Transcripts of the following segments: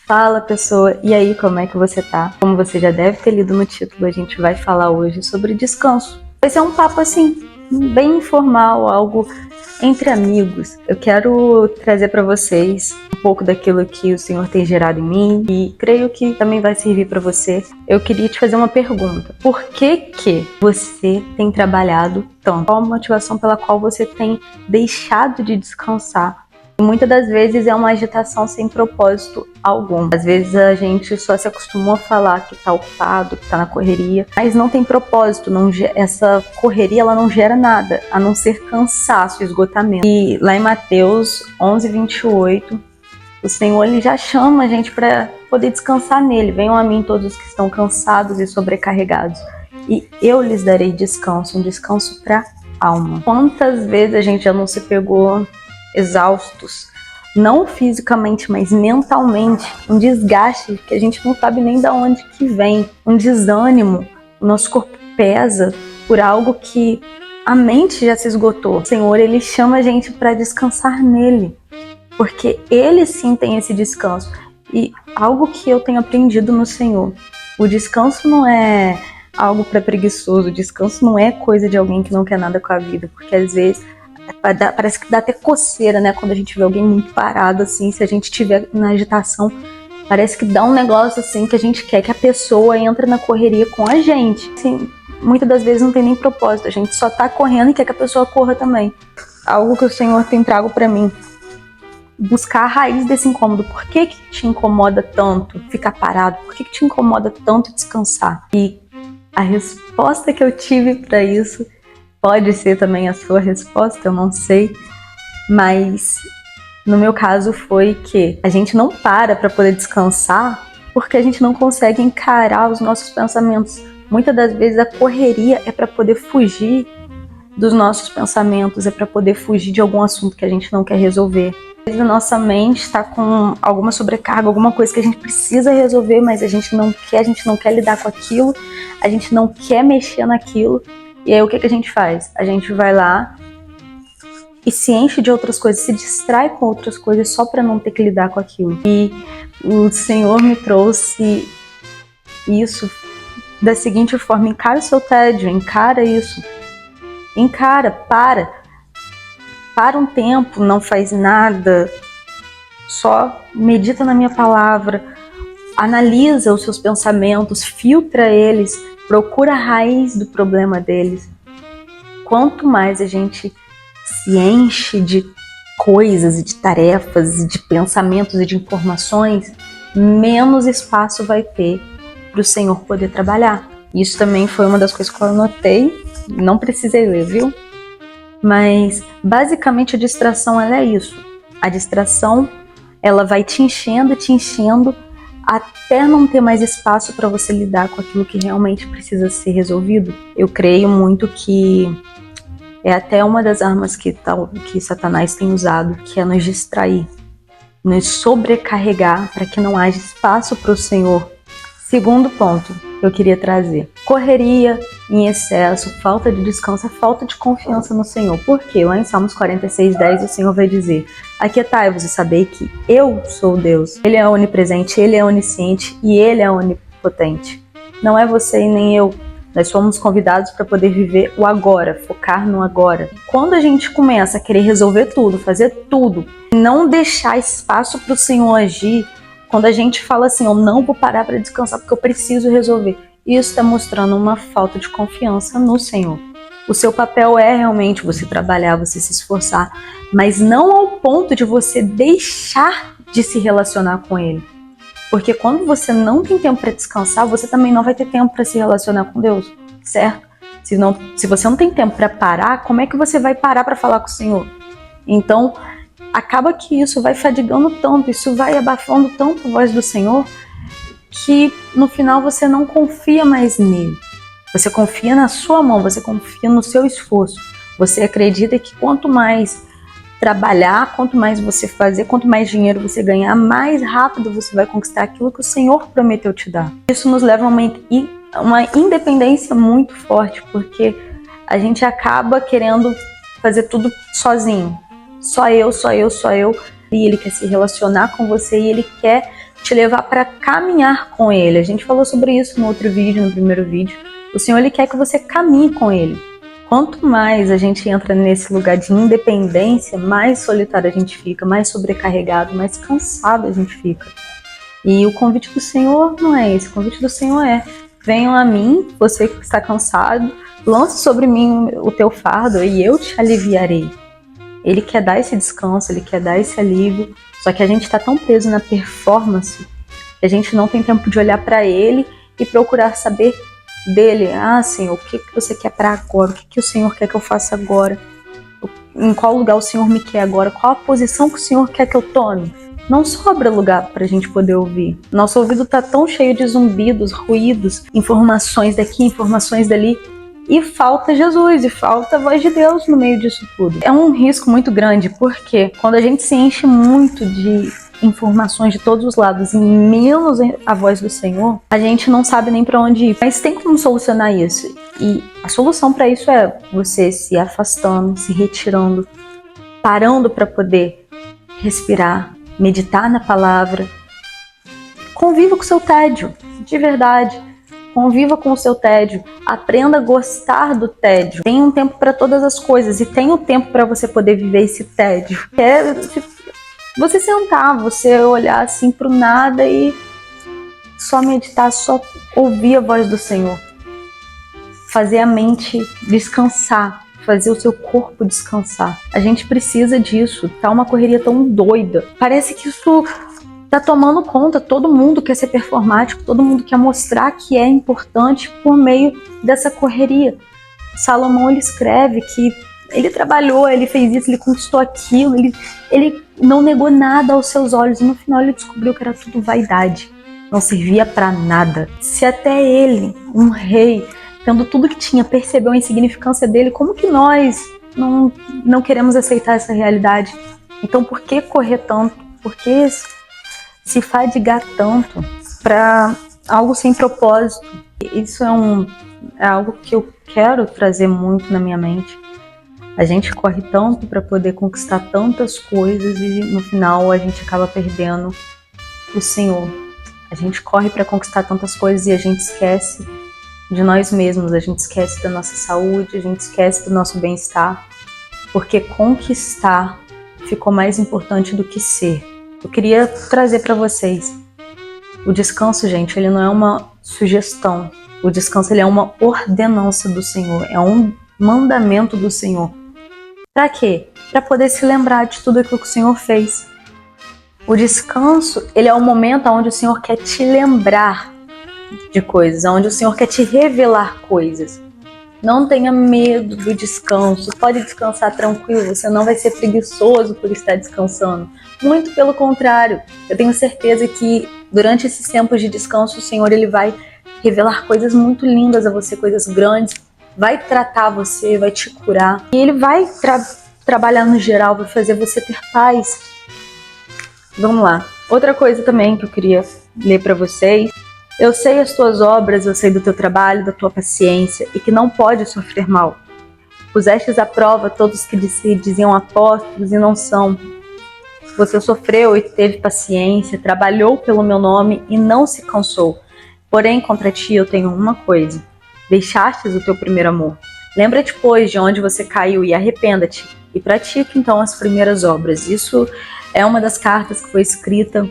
Fala pessoa, e aí, como é que você tá? Como você já deve ter lido no título, a gente vai falar hoje sobre descanso. Vai ser um papo assim, bem informal, algo entre amigos. Eu quero trazer para vocês um pouco daquilo que o Senhor tem gerado em mim e creio que também vai servir para você. Eu queria te fazer uma pergunta. Por que você tem trabalhado tanto? Qual a motivação pela qual você tem deixado de descansar? Muitas das vezes é uma agitação sem propósito algum. Às vezes a gente só se acostumou a falar que tá ocupado, que tá na correria, mas não tem propósito. Essa correria ela não gera nada, a não ser cansaço e esgotamento. E lá em Mateus 11:28, o Senhor ele já chama a gente para poder descansar nele. Venham a mim todos os que estão cansados e sobrecarregados, e eu lhes darei descanso, um descanso para a alma. Quantas vezes a gente já não se pegou exaustos, não fisicamente, mas mentalmente, um desgaste que a gente não sabe nem de onde que vem, um desânimo, o nosso corpo pesa por algo que a mente já se esgotou. O Senhor, ele chama a gente para descansar nele, porque ele sim tem esse descanso. E algo que eu tenho aprendido no Senhor, o descanso não é algo para preguiçoso, o descanso não é coisa de alguém que não quer nada com a vida, porque às vezes parece que dá até coceira, né? Quando a gente vê alguém muito parado, assim, se a gente estiver na agitação, parece que dá um negócio, assim, que a gente quer que a pessoa entre na correria com a gente. Assim, muitas das vezes não tem nem propósito, a gente só tá correndo e quer que a pessoa corra também. Algo que o Senhor tem trago pra mim. Buscar a raiz desse incômodo. Por que te incomoda tanto ficar parado? Por que te incomoda tanto descansar? E a resposta que eu tive pra isso pode ser também a sua resposta, eu não sei, mas no meu caso foi que a gente não para poder descansar porque a gente não consegue encarar os nossos pensamentos. Muitas das vezes a correria é para poder fugir dos nossos pensamentos, é para poder fugir de algum assunto que a gente não quer resolver. Às vezes a nossa mente está com alguma sobrecarga, alguma coisa que a gente precisa resolver, mas a gente não quer lidar com aquilo, a gente não quer mexer naquilo. E aí o que a gente faz? A gente vai lá e se enche de outras coisas, se distrai com outras coisas só para não ter que lidar com aquilo. E o Senhor me trouxe isso da seguinte forma: encara o seu tédio, encara isso. Encara, para um tempo, não faz nada, só medita na minha palavra, analisa os seus pensamentos, filtra eles, procura a raiz do problema deles. Quanto mais a gente se enche de coisas e de tarefas e de pensamentos e de informações, menos espaço vai ter para o Senhor poder trabalhar. Isso também foi uma das coisas que eu anotei, não precisei ler, viu? Mas basicamente a distração ela é isso. A distração ela vai te enchendo até não ter mais espaço para você lidar com aquilo que realmente precisa ser resolvido. Eu creio muito que é até uma das armas que Satanás tem usado, que é nos distrair, nos sobrecarregar para que não haja espaço para o Senhor. Segundo ponto que eu queria trazer: correria em excesso, falta de descanso, é falta de confiança no Senhor. Por quê? Lá em Salmos 46:10 o Senhor vai dizer: aquietai-vos e sabei que eu sou Deus. Ele é onipresente, Ele é onisciente e Ele é onipotente. Não é você e nem eu. Nós somos convidados para poder viver o agora, focar no agora. Quando a gente começa a querer resolver tudo, fazer tudo, não deixar espaço para o Senhor agir, quando a gente fala assim, eu não vou parar para descansar porque eu preciso resolver, isso está mostrando uma falta de confiança no Senhor. O seu papel é realmente você trabalhar, você se esforçar, mas não ao ponto de você deixar de se relacionar com Ele. Porque quando você não tem tempo para descansar, você também não vai ter tempo para se relacionar com Deus, certo? Se você não tem tempo para parar, como é que você vai parar para falar com o Senhor? Então, acaba que isso vai fadigando tanto, isso vai abafando tanto a voz do Senhor, que no final você não confia mais nele. Você confia na sua mão, você confia no seu esforço. Você acredita que quanto mais trabalhar, quanto mais você fazer, quanto mais dinheiro você ganhar, mais rápido você vai conquistar aquilo que o Senhor prometeu te dar. Isso nos leva a uma independência muito forte, porque a gente acaba querendo fazer tudo sozinho. Só eu. E Ele quer se relacionar com você e Ele quer te levar para caminhar com Ele. A gente falou sobre isso no outro vídeo, no primeiro vídeo. O Senhor, Ele quer que você caminhe com Ele. Quanto mais a gente entra nesse lugar de independência, mais solitário a gente fica, mais sobrecarregado, mais cansado a gente fica. E o convite do Senhor não é esse. O convite do Senhor é: venham a mim, você que está cansado, lance sobre mim o teu fardo e eu te aliviarei. Ele quer dar esse descanso, Ele quer dar esse alívio, só que a gente está tão preso na performance que a gente não tem tempo de olhar para Ele e procurar saber dele. Ah, Senhor, o que você quer para agora? O que o Senhor quer que eu faça agora? Em qual lugar o Senhor me quer agora? Qual a posição que o Senhor quer que eu tome? Não sobra lugar para a gente poder ouvir. Nosso ouvido está tão cheio de zumbidos, ruídos, informações daqui, informações dali, e falta Jesus, e falta a voz de Deus no meio disso tudo. É um risco muito grande, porque quando a gente se enche muito de informações de todos os lados e menos a voz do Senhor, a gente não sabe nem para onde ir. Mas tem como solucionar isso. E a solução para isso é você se afastando, se retirando, parando para poder respirar, meditar na palavra. Conviva com o seu tédio, de verdade. Conviva com o seu tédio. Aprenda a gostar do tédio. Tem um tempo para todas as coisas e tem um tempo para você poder viver esse tédio. É você sentar, você olhar assim pro nada e só meditar, só ouvir a voz do Senhor. Fazer a mente descansar, fazer o seu corpo descansar. A gente precisa disso, tá uma correria tão doida. Parece que isso tá tomando conta, todo mundo quer ser performático, todo mundo quer mostrar que é importante por meio dessa correria. Salomão, ele escreve que ele trabalhou, ele fez isso, ele conquistou aquilo, ele não negou nada aos seus olhos, e no final ele descobriu que era tudo vaidade, não servia para nada. Se até ele, um rei, tendo tudo que tinha, percebeu a insignificância dele, como que nós não queremos aceitar essa realidade? Então por que correr tanto? Por que se fadigar tanto para algo sem propósito? Isso é algo que eu quero trazer muito na minha mente. A gente corre tanto para poder conquistar tantas coisas e no final a gente acaba perdendo o Senhor. A gente corre para conquistar tantas coisas e a gente esquece de nós mesmos, a gente esquece da nossa saúde, a gente esquece do nosso bem-estar, porque conquistar ficou mais importante do que ser. Eu queria trazer para vocês, o descanso, gente, ele não é uma sugestão. O descanso, ele é uma ordenança do Senhor, é um mandamento do Senhor. Para quê? Para poder se lembrar de tudo aquilo que o Senhor fez. O descanso, ele é o momento onde o Senhor quer te lembrar de coisas, onde o Senhor quer te revelar coisas. Não tenha medo do descanso, pode descansar tranquilo, você não vai ser preguiçoso por estar descansando. Muito pelo contrário, eu tenho certeza que durante esses tempos de descanso, o Senhor, ele vai revelar coisas muito lindas a você, coisas grandes, vai tratar você, vai te curar. E ele vai trabalhar no geral, vai fazer você ter paz. Vamos lá. Outra coisa também que eu queria ler para vocês. Eu sei as tuas obras, eu sei do teu trabalho, da tua paciência, e que não pode sofrer mal. Pusestes à prova todos que se diziam apóstolos e não são. Você sofreu e teve paciência, trabalhou pelo meu nome e não se cansou. Porém, contra ti eu tenho uma coisa. Deixastes o teu primeiro amor. Lembra-te, pois, de onde você caiu e arrependa-te, e pratique então as primeiras obras. Isso é uma das cartas que foi escrita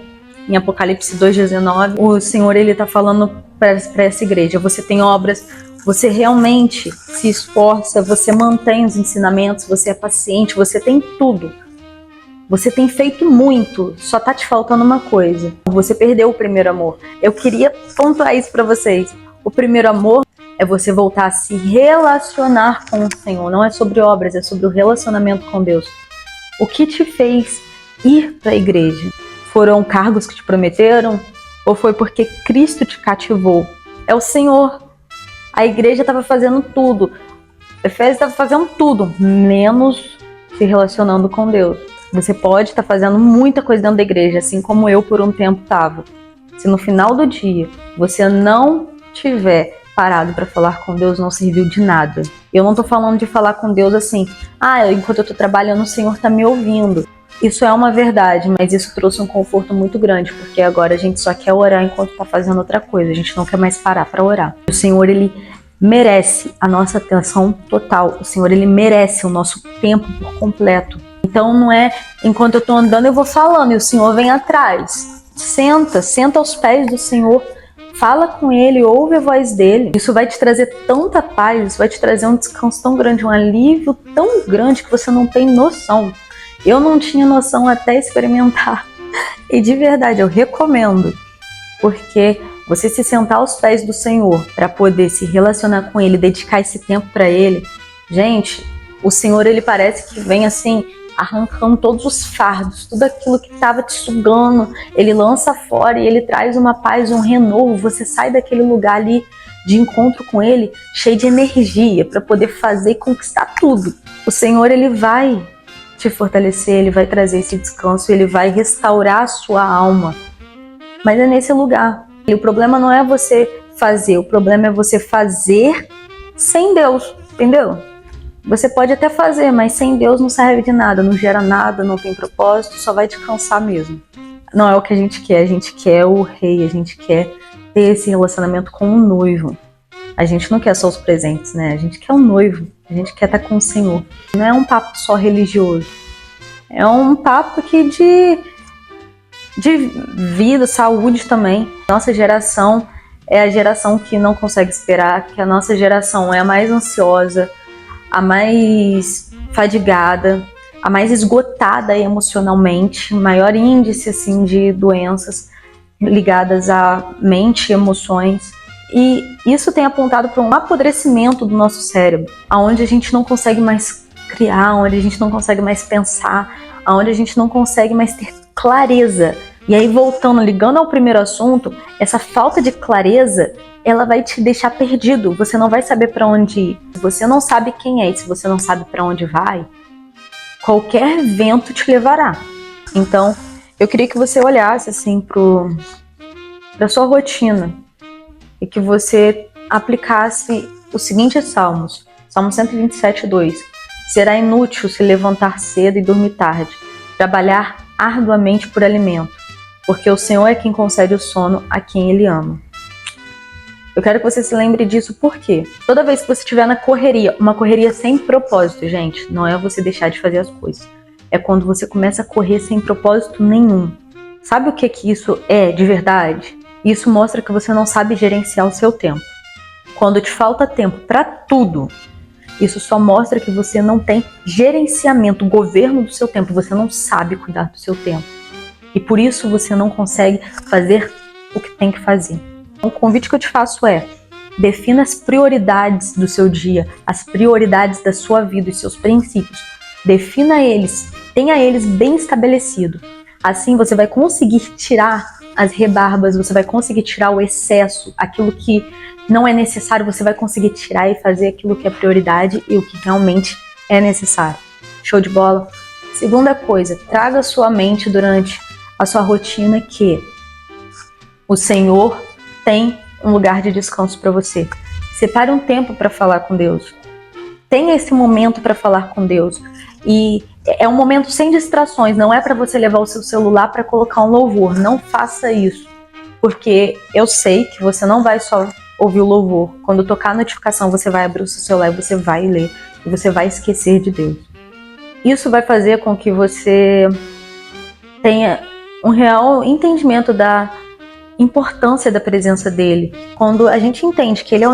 em Apocalipse 2,19. O Senhor, ele está falando para essa igreja. Você tem obras, você realmente se esforça, você mantém os ensinamentos, você é paciente, você tem tudo. Você tem feito muito, só tá te faltando uma coisa. Você perdeu o primeiro amor. Eu queria pontuar isso para vocês. O primeiro amor é você voltar a se relacionar com o Senhor. Não é sobre obras, é sobre o relacionamento com Deus. O que te fez ir para a igreja? Foram cargos que te prometeram? Ou foi porque Cristo te cativou? É o Senhor. A igreja estava fazendo tudo. Efésios estava fazendo tudo, menos se relacionando com Deus. Você pode estar fazendo muita coisa dentro da igreja, assim como eu por um tempo estava. Se no final do dia você não tiver parado para falar com Deus, não serviu de nada. Eu não tô falando de falar com Deus assim, enquanto eu tô trabalhando, o Senhor tá me ouvindo. Isso é uma verdade, mas isso trouxe um conforto muito grande, porque agora a gente só quer orar enquanto está fazendo outra coisa, a gente não quer mais parar para orar. O Senhor, Ele merece a nossa atenção total, o Senhor, Ele merece o nosso tempo por completo. Então não é enquanto eu estou andando eu vou falando e o Senhor vem atrás. Senta aos pés do Senhor, fala com Ele, ouve a voz dEle. Isso vai te trazer tanta paz, isso vai te trazer um descanso tão grande, um alívio tão grande que você não tem noção. Eu não tinha noção até experimentar. E de verdade, eu recomendo. Porque você se sentar aos pés do Senhor para poder se relacionar com Ele, dedicar esse tempo para Ele. Gente, o Senhor, Ele parece que vem assim, arrancando todos os fardos, tudo aquilo que estava te sugando. Ele lança fora e Ele traz uma paz, um renovo. Você sai daquele lugar ali de encontro com Ele, cheio de energia para poder fazer e conquistar tudo. O Senhor, Ele vai te fortalecer, Ele vai trazer esse descanso, Ele vai restaurar a sua alma. Mas é nesse lugar. E o problema não é você fazer, o problema é você fazer sem Deus, entendeu? Você pode até fazer, mas sem Deus não serve de nada, não gera nada, não tem propósito, só vai te cansar mesmo. Não é o que a gente quer o rei, a gente quer ter esse relacionamento com o noivo. A gente não quer só os presentes, né? A gente quer o noivo, a gente quer estar com o Senhor. Não é um papo só religioso, é um papo aqui de vida, saúde também. Nossa geração é a geração que não consegue esperar, que a nossa geração é a mais ansiosa, a mais fadigada, a mais esgotada emocionalmente, maior índice assim, de doenças ligadas à mente e emoções. E isso tem apontado para um apodrecimento do nosso cérebro, onde a gente não consegue mais criar, onde a gente não consegue mais pensar, onde a gente não consegue mais ter clareza. E aí, voltando, ligando ao primeiro assunto, essa falta de clareza, ela vai te deixar perdido. Você não vai saber para onde ir. Se você não sabe quem é e se você não sabe para onde vai, qualquer vento te levará. Então, eu queria que você olhasse assim para sua rotina e que você aplicasse os seguintes salmos. Salmo 127:2. Será inútil se levantar cedo e dormir tarde, trabalhar arduamente por alimento, porque o Senhor é quem concede o sono a quem Ele ama. Eu quero que você se lembre disso, porque toda vez que você estiver na correria, uma correria sem propósito, gente, não é você deixar de fazer as coisas. É quando você começa a correr sem propósito nenhum. Sabe o que isso é de verdade? Isso mostra que você não sabe gerenciar o seu tempo. Quando te falta tempo para tudo, isso só mostra que você não tem gerenciamento, governo do seu tempo. Você não sabe cuidar do seu tempo. E por isso você não consegue fazer o que tem que fazer. O convite que eu te faço é: defina as prioridades do seu dia, as prioridades da sua vida, os seus princípios. Defina eles, tenha eles bem estabelecidos. Assim você vai conseguir tirar as rebarbas, você vai conseguir tirar o excesso, aquilo que não é necessário, você vai conseguir tirar e fazer aquilo que é prioridade e o que realmente é necessário. Show de bola? Segunda coisa, traga à sua mente durante a sua rotina que o Senhor tem um lugar de descanso para você. Separe um tempo para falar com Deus. Tenha esse momento para falar com Deus. E é um momento sem distrações, não é para você levar o seu celular para colocar um louvor. Não faça isso, porque eu sei que você não vai só ouvir o louvor. Quando tocar a notificação, você vai abrir o seu celular e você vai ler, e você vai esquecer de Deus. Isso vai fazer com que você tenha um real entendimento da importância da presença dele. Quando a gente entende que ele é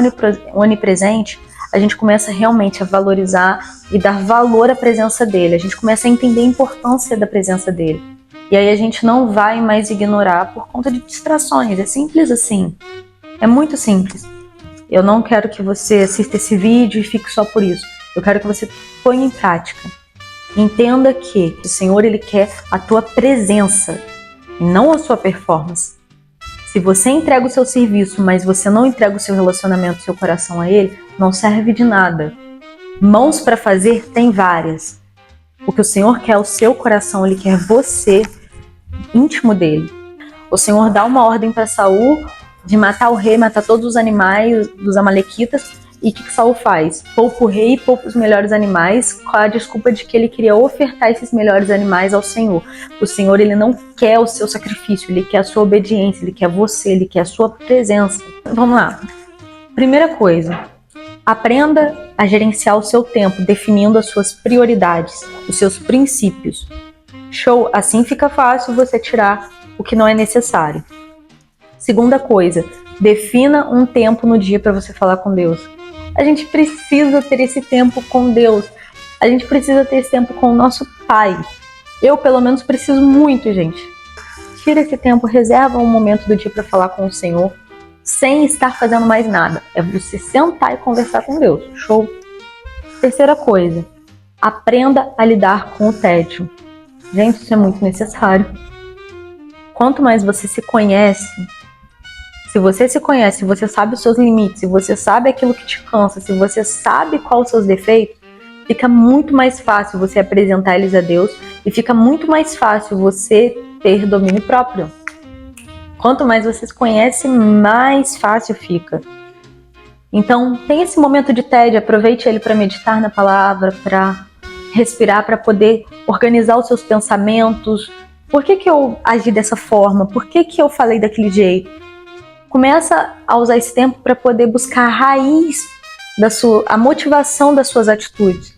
onipresente, a gente começa realmente a valorizar e dar valor à presença dele. A gente começa a entender a importância da presença dele. E aí a gente não vai mais ignorar por conta de distrações. É simples assim. É muito simples. Eu não quero que você assista esse vídeo e fique só por isso. Eu quero que você ponha em prática. Entenda que o Senhor, Ele quer a tua presença e não a sua performance. Se você entrega o seu serviço, mas você não entrega o seu relacionamento, o seu coração a Ele, não serve de nada. Mãos para fazer tem várias. O que o Senhor quer é o seu coração, Ele quer você íntimo dele. O Senhor dá uma ordem para Saul de matar o rei, matar todos os animais dos amalequitas, E o que Saul faz? Poupa o rei e poupa os melhores animais, com a desculpa de que ele queria ofertar esses melhores animais ao Senhor. O Senhor, ele não quer o seu sacrifício, ele quer a sua obediência, ele quer você, ele quer a sua presença. Vamos lá. Primeira coisa, aprenda a gerenciar o seu tempo, definindo as suas prioridades, os seus princípios. Show! Assim fica fácil você tirar o que não é necessário. Segunda coisa, defina um tempo no dia para você falar com Deus. A gente precisa ter esse tempo com Deus. A gente precisa ter esse tempo com o nosso Pai. Eu, pelo menos, preciso muito, gente. Tira esse tempo, reserva um momento do dia para falar com o Senhor, sem estar fazendo mais nada. É você sentar e conversar com Deus. Show? Terceira coisa, aprenda a lidar com o tédio. Gente, isso é muito necessário. Quanto mais você se conhece, se você se conhece, se você sabe os seus limites, se você sabe aquilo que te cansa, se você sabe quais os seus defeitos, fica muito mais fácil você apresentar eles a Deus e fica muito mais fácil você ter domínio próprio. Quanto mais você se conhece, mais fácil fica. Então, tem esse momento de tédio, aproveite ele para meditar na palavra, para respirar, para poder organizar os seus pensamentos. Por que eu agi dessa forma? Por que eu falei daquele jeito? Começa a usar esse tempo para poder buscar a raiz a motivação das suas atitudes.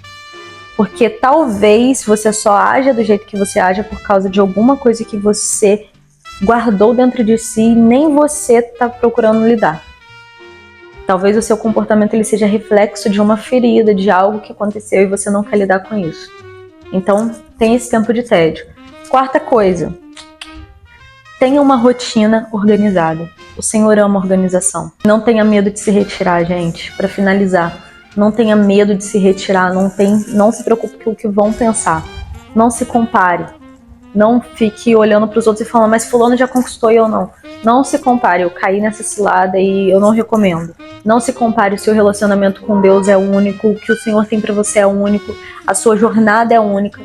Porque talvez você só haja do jeito que você age por causa de alguma coisa que você guardou dentro de si e nem você está procurando lidar. Talvez o seu comportamento ele seja reflexo de uma ferida, de algo que aconteceu e você não quer lidar com isso. Então, tem esse tempo de tédio. Quarta coisa, tenha uma rotina organizada. O Senhor ama organização. Não tenha medo de se retirar, gente. Para finalizar, não tenha medo de se retirar. Não se preocupe com o que vão pensar. Não se compare. Não fique olhando para os outros e falando, mas fulano já conquistou e eu não. Não se compare. Eu caí nessa cilada e eu não recomendo. Não se compare. O seu relacionamento com Deus é único. O que o Senhor tem para você é único. A sua jornada é única.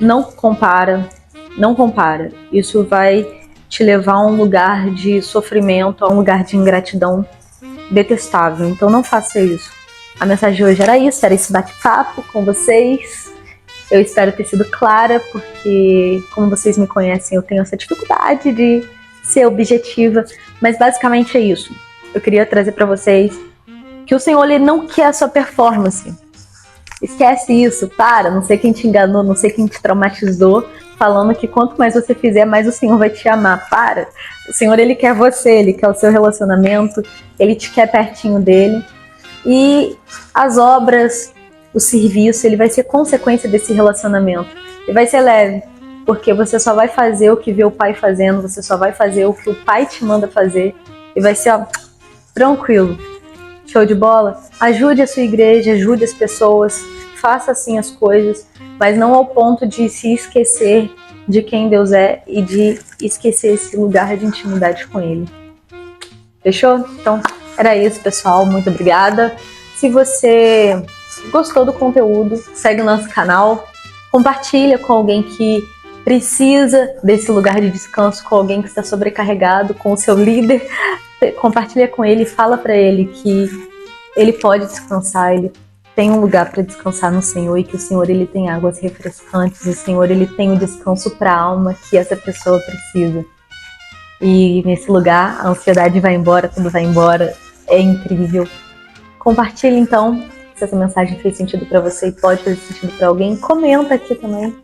Não compara. Não compara. Isso vai te levar a um lugar de sofrimento, a um lugar de ingratidão detestável. Então não faça isso. A mensagem de hoje era isso, era esse bate-papo com vocês. Eu espero ter sido clara, porque como vocês me conhecem, eu tenho essa dificuldade de ser objetiva, mas basicamente é isso. Eu queria trazer para vocês que o Senhor ele não quer a sua performance. Esquece isso, para, não sei quem te enganou, não sei quem te traumatizou, falando que quanto mais você fizer, mais o Senhor vai te amar. Para! O Senhor, ele quer você, ele quer o seu relacionamento, ele te quer pertinho dele. E as obras, o serviço, ele vai ser consequência desse relacionamento. E vai ser leve, porque você só vai fazer o que vê o Pai fazendo, você só vai fazer o que o Pai te manda fazer. E vai ser, ó, tranquilo. Show de bola? Ajude a sua igreja, ajude as pessoas, faça assim as coisas, mas não ao ponto de se esquecer de quem Deus é e de esquecer esse lugar de intimidade com Ele. Fechou? Então, era isso, pessoal. Muito obrigada. Se você gostou do conteúdo, segue o nosso canal, compartilha com alguém que precisa desse lugar de descanso, com alguém que está sobrecarregado, com o seu líder. Compartilha com ele, fala para ele que ele pode descansar, ele tem um lugar para descansar no Senhor e que o Senhor ele tem águas refrescantes, o Senhor ele tem o descanso para a alma que essa pessoa precisa. E nesse lugar a ansiedade vai embora, tudo vai embora, é incrível. Compartilha então, se essa mensagem fez sentido para você e pode fazer sentido para alguém, comenta aqui também.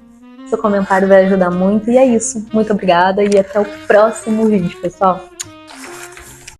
Seu comentário vai ajudar muito e é isso. Muito obrigada e até o próximo vídeo, pessoal.